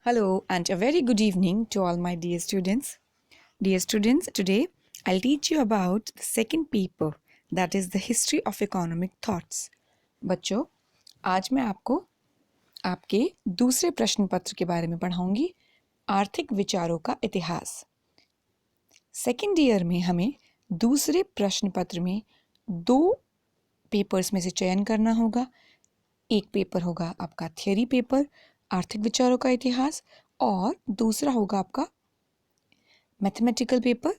Hello and a very good evening to all my dear students. Dear students, today I'll teach you about the second paper, that is the history of economic thoughts. बच्चों, आज मैं आपको आपके दूसरे प्रश्न पत्र के बारे में पढ़ाऊंगी, आर्थिक विचारों का इतिहास। सेकेंड ईयर में हमें दूसरे प्रश्न पत्र में दो पेपर्स में से चयन करना होगा। एक पेपर होगा आपका थियरी पेपर, आर्थिक विचारों का इतिहास, और दूसरा होगा आपका mathematical paper,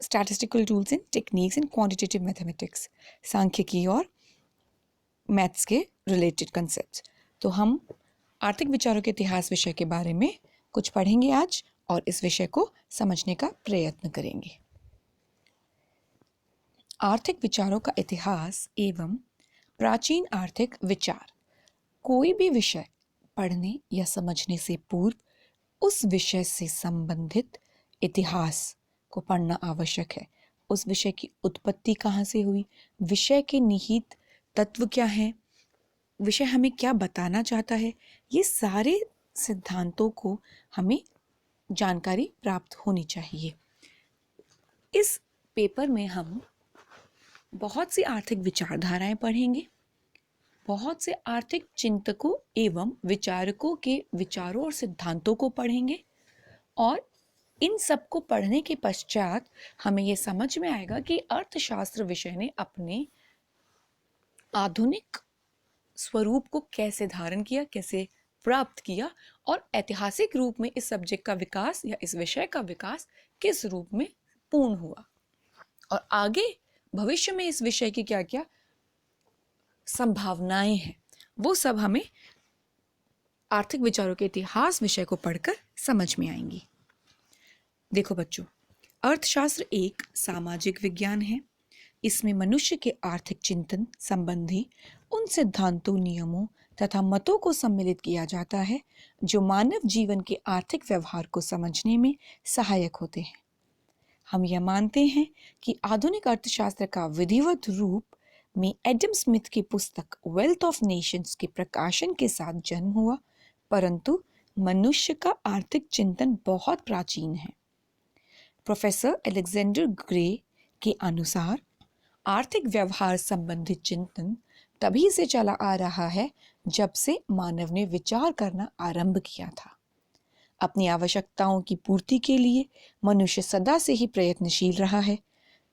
statistical tools and techniques in quantitative mathematics, सांख्यिकी और मैथ्स के रिलेटेड कंसेप्ट्स। तो हम आर्थिक विचारों के इतिहास विषय के बारे में कुछ पढ़ेंगे आज और इस विषय को समझने का प्रयत्न करेंगे। आर्थिक विचारों का इतिहास एवं प्राचीन आर्थिक विचार। कोई भी विषय पढ़ने या समझने से पूर्व उस विषय से संबंधित इतिहास को पढ़ना आवश्यक है। उस विषय की उत्पत्ति कहाँ से हुई, विषय के निहित तत्व क्या हैं, विषय हमें क्या बताना चाहता है, ये सारे सिद्धांतों को हमें जानकारी प्राप्त होनी चाहिए। इस पेपर में हम बहुत सी आर्थिक विचारधाराएं पढ़ेंगे, बहुत से आर्थिक चिंतकों एवं विचारकों के विचारों और सिद्धांतों को पढ़ेंगे और इन सब को पढ़ने के पश्चात हमें यह समझ में आएगा कि अर्थशास्त्र विषय ने अपने आधुनिक स्वरूप को कैसे धारण किया, कैसे प्राप्त किया और ऐतिहासिक रूप में इस सब्जेक्ट का विकास या इस विषय का विकास किस रूप में पूर्ण हुआ और आगे भविष्य में इस विषय की क्या क्या संभावनाएं हैं, वो सब हमें आर्थिक विचारों के इतिहास विषय को पढ़कर समझ में आएंगी। देखो बच्चों, अर्थशास्त्र एक सामाजिक विज्ञान है। इसमें मनुष्य के आर्थिक चिंतन संबंधी उन सिद्धांतों, नियमों तथा मतों को सम्मिलित किया जाता है जो मानव जीवन के आर्थिक व्यवहार को समझने में सहायक होते हैं। हम यह मानते हैं कि आधुनिक अर्थशास्त्र का विधिवत रूप में एडम स्मिथ की पुस्तक वेल्थ ऑफ नेशंस के प्रकाशन के साथ जन्म हुआ, परंतु मनुष्य का आर्थिक चिंतन बहुत प्राचीन है। प्रोफेसर अलेक्जेंडर ग्रे के अनुसार आर्थिक व्यवहार संबंधित चिंतन तभी से चला आ रहा है जब से मानव ने विचार करना आरंभ किया था। अपनी आवश्यकताओं की पूर्ति के लिए मनुष्य सदा से ही प्रयत्नशील रहा है।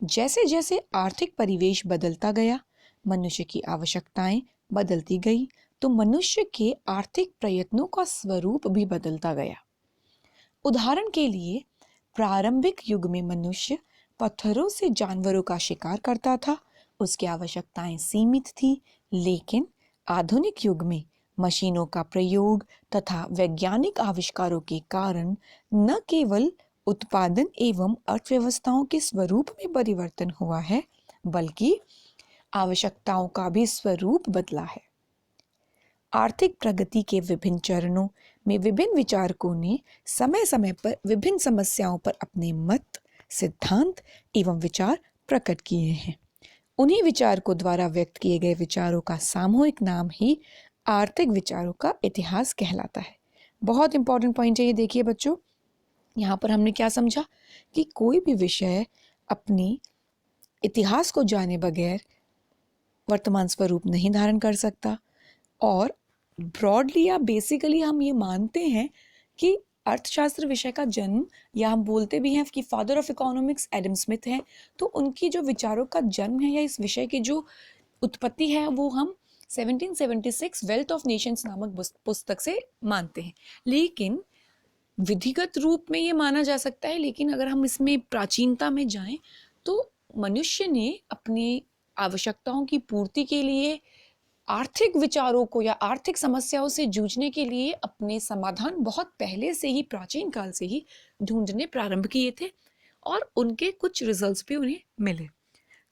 जैसे जैसे आर्थिक परिवेश बदलता गया, मनुष्य की आवश्यकताएं बदलती गई, तो मनुष्य के आर्थिक प्रयत्नों का स्वरूप भी बदलता गया। उदाहरण के लिए, प्रारंभिक युग में मनुष्य पत्थरों से जानवरों का शिकार करता था, उसकी आवश्यकताएं सीमित थी, लेकिन आधुनिक युग में मशीनों का प्रयोग तथा वैज्ञानिक आविष्कारों के कारण न केवल उत्पादन एवं अर्थव्यवस्थाओं के स्वरूप में परिवर्तन हुआ है, बल्कि आवश्यकताओं का भी स्वरूप बदला है। आर्थिक प्रगति के विभिन्न चरणों में विभिन्न विचारकों ने समय समय पर विभिन्न समस्याओं पर अपने मत, सिद्धांत एवं विचार प्रकट किए हैं। उन्हीं विचारकों द्वारा व्यक्त किए गए विचारों का सामूहिक नाम ही आर्थिक विचारों का इतिहास कहलाता है। बहुत इंपॉर्टेंट पॉइंट है ये। देखिए बच्चों, यहाँ पर हमने क्या समझा कि कोई भी विषय अपनी इतिहास को जाने बगैर वर्तमान स्वरूप नहीं धारण कर सकता और ब्रॉडली या बेसिकली हम ये मानते हैं कि अर्थशास्त्र विषय का जन्म, या हम बोलते भी हैं कि father of economics Adam Smith हैं, तो उनकी जो विचारों का जन्म है या इस विषय की जो उत्पत्ति है वो हम 1776 वेल्थ ऑफ नेशंस नामक पुस्तक से मानते हैं। लेकिन विधिगत रूप में ये माना जा सकता है, लेकिन अगर हम इसमें प्राचीनता में जाएं तो मनुष्य ने अपनी आवश्यकताओं की पूर्ति के लिए आर्थिक विचारों को या आर्थिक समस्याओं से जूझने के लिए अपने समाधान बहुत पहले से ही, प्राचीन काल से ही ढूंढने प्रारंभ किए थे और उनके कुछ रिजल्ट्स भी उन्हें मिले।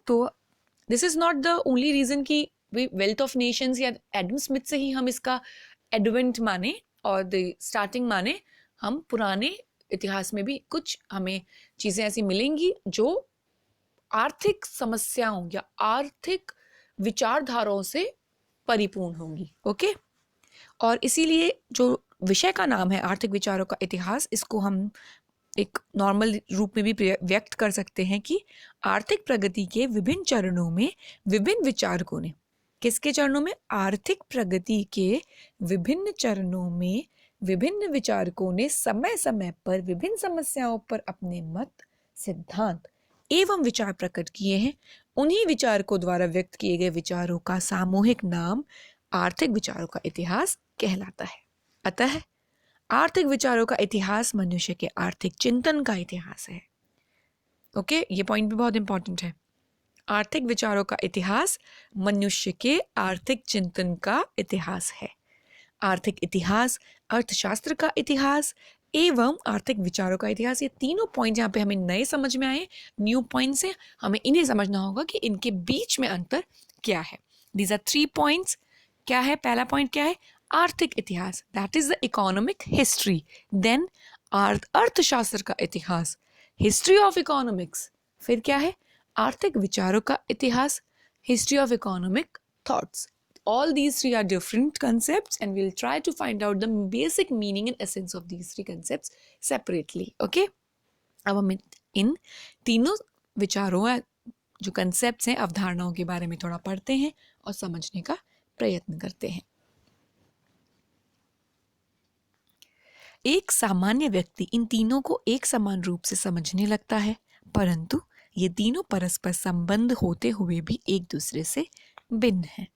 तो this is not the only reason कि वेल्थ ऑफ नेशंस या एडम स्मिथ से ही हम इसका एडवेंट माने और द स्टार्टिंग माने। हम पुराने इतिहास में भी कुछ हमें चीजें ऐसी मिलेंगी जो आर्थिक समस्याओं या आर्थिक विचारधाराओं से परिपूर्ण होंगी। ओके, और इसीलिए जो विषय का नाम है आर्थिक विचारों का इतिहास, इसको हम एक नॉर्मल रूप में भी व्यक्त कर सकते हैं कि आर्थिक प्रगति के विभिन्न चरणों में विभिन्न विचारकों ने, किसके चरणों में? आर्थिक प्रगति के विभिन्न चरणों में विभिन्न विचारकों ने समय समय पर विभिन्न समस्याओं पर अपने मत, सिद्धांत एवं विचार प्रकट किए हैं। उन्हीं विचारकों द्वारा व्यक्त किए गए विचारों का सामूहिक नाम आर्थिक विचारों का इतिहास कहलाता है। अतः आर्थिक विचारों का इतिहास मनुष्य के आर्थिक चिंतन का इतिहास है। ओके, ये पॉइंट भी बहुत इंपॉर्टेंट है। आर्थिक विचारों का इतिहास मनुष्य के आर्थिक चिंतन का इतिहास है। आर्थिक इतिहास, अर्थशास्त्र का इतिहास एवं आर्थिक विचारों का इतिहास, ये तीनों पॉइंट यहाँ पे हमें नए समझ में आए, न्यू पॉइंट्स हैं। हमें इन्हें समझना होगा कि इनके बीच में अंतर क्या है। These are 3 points. क्या है? पहला पॉइंट क्या है? आर्थिक इतिहास, that is the economic history. Then अर्थशास्त्र का इतिहास, हिस्ट्री ऑफ इकोनॉमिक्स। फिर क्या है? आर्थिक विचारों का इतिहास, history of economic thoughts. All these three are different concepts and we'll try to find out the basic meaning and essence of these 3 concepts separately. Okay? अब हम इन तीनों विचारों जो concepts हैं, अवधारणाओं के बारे में थोड़ा पढ़ते हैं और समझने का प्रयत्न करते हैं। एक सामान्य व्यक्ति इन तीनों को एक समान रूप से समझने लगता है, परंतु ये तीनों परस्पर संबंध होते हुए भी एक दूसरे से भिन्न है।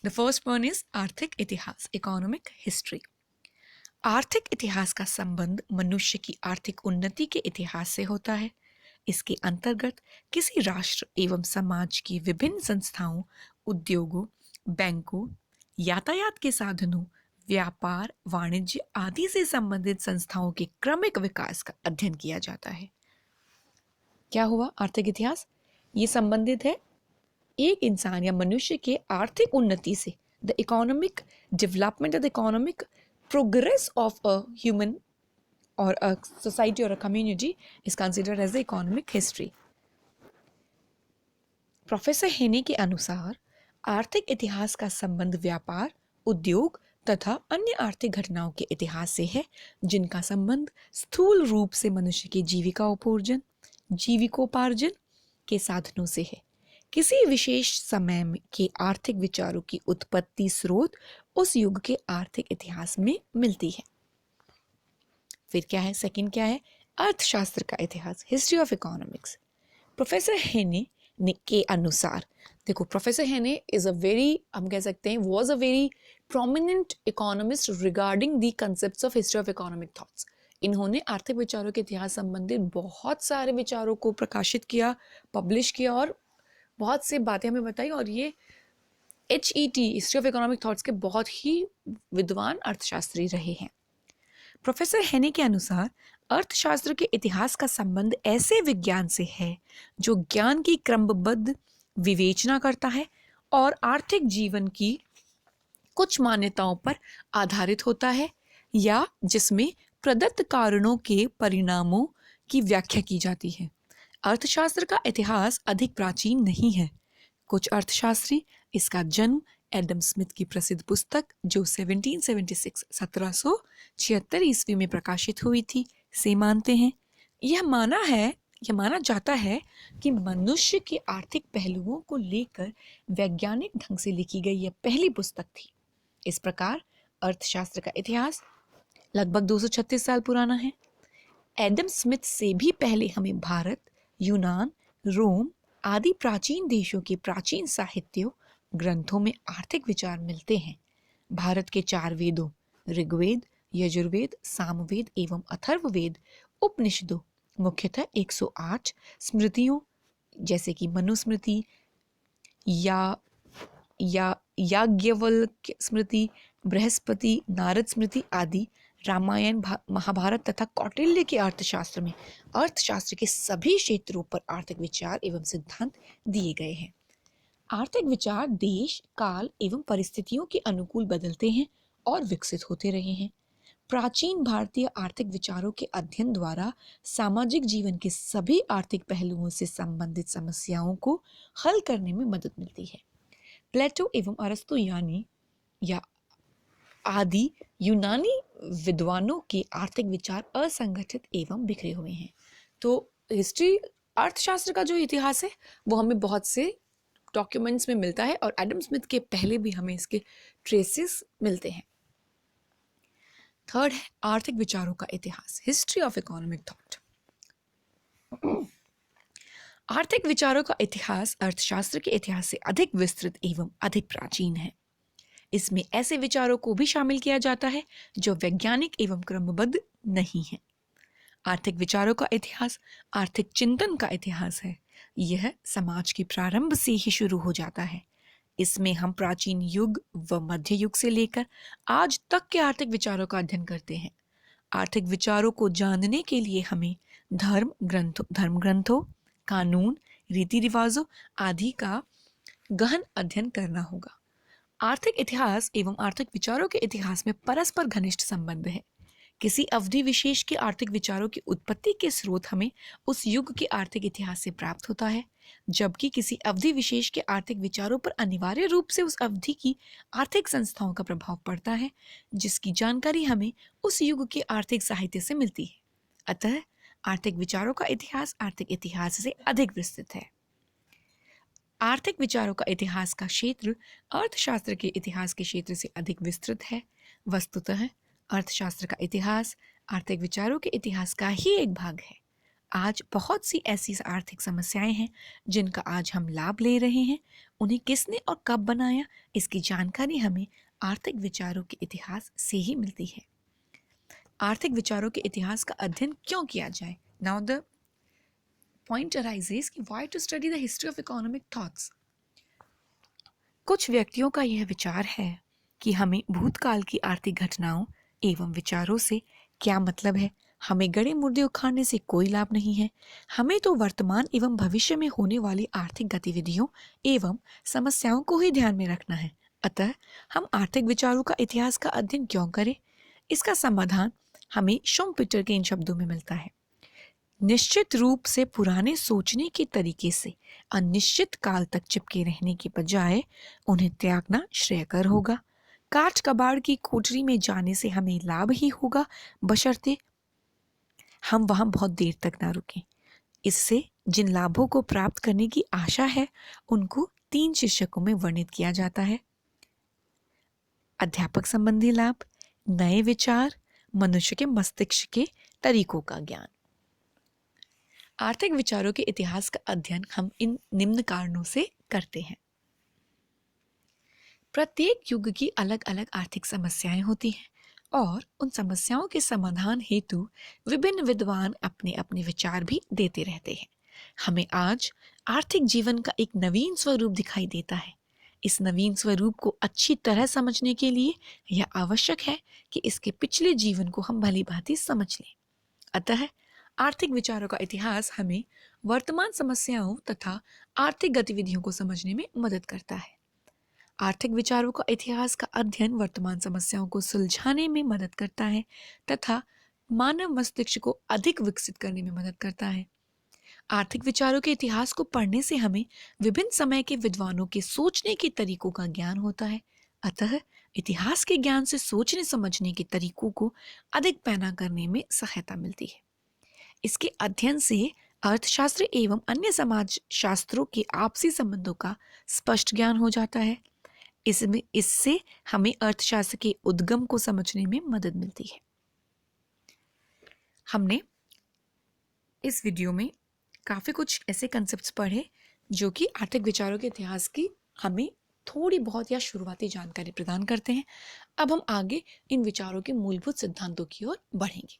द फर्स्ट वन इज आर्थिक इतिहास, इकोनॉमिक हिस्ट्री। आर्थिक इतिहास का संबंध मनुष्य की आर्थिक उन्नति के इतिहास से होता है। इसके अंतर्गत किसी राष्ट्र एवं समाज की विभिन्न संस्थाओं, उद्योगों, बैंकों, यातायात के साधनों, व्यापार, वाणिज्य आदि से संबंधित संस्थाओं के क्रमिक विकास का अध्ययन किया जाता है। क्या हुआ? आर्थिक इतिहास ये संबंधित है एक इंसान या मनुष्य के आर्थिक उन्नति से। The economic development, the economic progress of a human और अ सोसाइटी और a community is considered as the economic history. Professor Haney के अनुसार आर्थिक इतिहास का संबंध व्यापार, उद्योग तथा अन्य आर्थिक घटनाओं के इतिहास से है, जिनका संबंध स्थूल रूप से मनुष्य के जीविकोपार्जन के साधनों से है। किसी विशेष समय के आर्थिक विचारों की उत्पत्ति स्रोत उस युग के आर्थिक इतिहास में मिलती है। फिर क्या है? सेकंड क्या है? अर्थशास्त्र का इतिहास, history of economics. Professor Haney के अनुसार, देखो प्रोफेसर हेने इज अ वेरी, हम कह सकते हैं was a very prominent economist regarding the concepts of history of economic thoughts. इन्होंने आर्थिक विचारों के इतिहास संबंधित बहुत सारे विचारों को प्रकाशित किया, पब्लिश किया और बहुत सी बातें हमें बताई, और ये HET, history of economic thoughts के बहुत ही विद्वान अर्थशास्त्री रहे हैं। प्रोफेसर हेने के अनुसार अर्थशास्त्र के इतिहास का संबंध ऐसे विज्ञान से है जो ज्ञान की क्रमबद्ध विवेचना करता है और आर्थिक जीवन की कुछ मान्यताओं पर आधारित होता है, या जिसमें प्रदत्त कारणों के परिणामों की व्याख्या की जाती है। अर्थशास्त्र का इतिहास अधिक प्राचीन नहीं है। कुछ अर्थशास्त्री इसका जन्म एडम स्मिथ की प्रसिद्ध पुस्तक जो 1776 ईस्वी में प्रकाशित हुई थी से मानते हैं। यह माना जाता है कि मनुष्य के आर्थिक पहलुओं को लेकर वैज्ञानिक ढंग से लिखी गई यह पहली पुस्तक थी। इस प्रकार अर्थशास्त्र का इतिहास लगभग 236 साल पुराना है। एडम स्मिथ से भी पहले हमें भारत, यूनान, रोम आदि प्राचीन देशों के प्राचीन साहित्यों ग्रंथों में आर्थिक विचार मिलते हैं। भारत के 4 वेदों ऋग्वेद, यजुर्वेद, सामवेद एवं अथर्ववेद, उपनिषदों मुख्यतः 108 स्मृतियों जैसे कि मनुस्मृति या याज्ञवल्क्य स्मृति, बृहस्पति, नारद स्मृति आदि, रामायण, महाभारत तथा कौटिल्य के अर्थशास्त्र में अर्थशास्त्र के सभी क्षेत्रों पर आर्थिक विचार एवं सिद्धांत दिए गए हैं। आर्थिक विचार देश, काल एवं परिस्थितियों के अनुकूल बदलते हैं और विकसित होते रहे हैं। प्राचीन भारतीय आर्थिक विचारों के अध्ययन द्वारा सामाजिक जीवन के सभी आर्थिक पहलुओं से संबंधित समस्याओं को हल करने में मदद मिलती है। प्लेटो एवं अरस्तु आदि यूनानी विद्वानों के आर्थिक विचार असंगठित एवं बिखरे हुए हैं। तो हिस्ट्री, अर्थशास्त्र का जो इतिहास है वो हमें बहुत से डॉक्यूमेंट्स में मिलता है और एडम स्मिथ के पहले भी हमें इसके ट्रेसेस मिलते हैं। थर्ड है आर्थिक विचारों का इतिहास, हिस्ट्री ऑफ इकोनॉमिक थॉट। आर्थिक विचारों का इतिहास अर्थशास्त्र के इतिहास से अधिक विस्तृत एवं अधिक प्राचीन है। इसमें ऐसे विचारों को भी शामिल किया जाता है जो वैज्ञानिक एवं क्रमबद्ध नहीं है। आर्थिक विचारों का इतिहास आर्थिक चिंतन का इतिहास है। यह समाज के प्रारंभ से ही शुरू हो जाता है। इसमें हम प्राचीन युग व मध्य युग से लेकर आज तक के आर्थिक विचारों का अध्ययन करते हैं। आर्थिक विचारों को जानने के लिए हमें धर्म ग्रंथों, कानून, रीति रिवाजों आदि का गहन अध्ययन करना होगा। आर्थिक इतिहास एवं आर्थिक विचारों के इतिहास में परस्पर घनिष्ठ संबंध है। किसी अवधि विशेष के आर्थिक विचारों की उत्पत्ति के स्रोत हमें उस युग के आर्थिक इतिहास से प्राप्त होता है, जबकि किसी अवधि विशेष के आर्थिक विचारों पर अनिवार्य रूप से उस अवधि की आर्थिक संस्थाओं का प्रभाव पड़ता है, जिसकी जानकारी हमें उस युग के आर्थिक साहित्य से मिलती है। अतः आर्थिक विचारों का इतिहास आर्थिक इतिहास से अधिक विस्तृत है। आर्थिक विचारों का इतिहास का क्षेत्र अर्थशास्त्र के इतिहास के क्षेत्र से अधिक विस्तृत है। वस्तुतः अर्थशास्त्र का इतिहास आर्थिक विचारों के इतिहास का ही एक भाग है। आज बहुत सी ऐसी आर्थिक समस्याएं हैं जिनका आज हम लाभ ले रहे हैं। उन्हें किसने और कब बनाया, इसकी जानकारी हमें आर्थिक विचारों के इतिहास से ही मिलती है। आर्थिक विचारों के इतिहास का अध्ययन क्यों किया जाए? नाउ द पॉइंट अराइजेस कि why to study the history of economic thoughts. कुछ व्यक्तियों का यह विचार है कि हमें भूतकाल की आर्थिक घटनाओं एवं विचारों से क्या मतलब है। हमें गड़े मुर्दे उखाड़ने से कोई लाभ नहीं है। हमें तो वर्तमान एवं भविष्य में होने वाली आर्थिक गतिविधियों एवं समस्याओं को ही ध्यान में रखना है। अतः हम आर्थिक विचारों का इतिहास का अध्ययन क्यों करें? इसका समाधान हमें शुम्पेटर के इन शब्दों में मिलता है। निश्चित रूप से पुराने सोचने के तरीके से अनिश्चित काल तक चिपके रहने के बजाय उन्हें त्यागना श्रेयकर होगा। काठ कबाड़ की कोठरी में जाने से हमें लाभ ही होगा, बशर्ते हम वहां बहुत देर तक ना रुकें। इससे जिन लाभों को प्राप्त करने की आशा है उनको 3 शीर्षकों में वर्णित किया जाता है: अध्यापक संबंधी लाभ, नए विचार, मनुष्य के मस्तिष्क के तरीकों का ज्ञान। आर्थिक विचारों के इतिहास का अध्ययन हम इन निम्न कारणों से करते हैं। प्रत्येक युग की अलग अलग आर्थिक समस्याएं होती हैं और उन समस्याओं के समाधान हेतु विभिन्न विद्वान अपने अपने विचार भी देते रहते हैं। हमें आज आर्थिक जीवन का एक नवीन स्वरूप दिखाई देता है। इस नवीन स्वरूप को अच्छी तरह समझने के लिए यह आवश्यक है कि इसके पिछले जीवन को हम भली भांति समझ लें। अतः आर्थिक विचारों का इतिहास हमें वर्तमान समस्याओं तथा आर्थिक गतिविधियों को समझने में मदद करता है। आर्थिक विचारों का इतिहास का अध्ययन वर्तमान समस्याओं को सुलझाने में मदद करता है तथा मानव मस्तिष्क को अधिक विकसित करने में मदद करता है। आर्थिक विचारों के इतिहास को पढ़ने से हमें विभिन्न समय के विद्वानों के सोचने के तरीकों का ज्ञान होता है। अतः इतिहास के ज्ञान से सोचने समझने के तरीकों को अधिक पैना करने में सहायता मिलती है। इसके अध्ययन से अर्थशास्त्र एवं अन्य समाज शास्त्रों के आपसी संबंधों का स्पष्ट ज्ञान हो जाता है। इससे हमें अर्थशास्त्र के उद्गम को समझने में मदद मिलती है। हमने इस वीडियो में काफ़ी कुछ ऐसे कंसेप्ट्स पढ़े जो कि आर्थिक विचारों के इतिहास की हमें थोड़ी बहुत या शुरुआती जानकारी प्रदान करते हैं। अब हम आगे इन विचारों के मूलभूत सिद्धांतों की ओर बढ़ेंगे।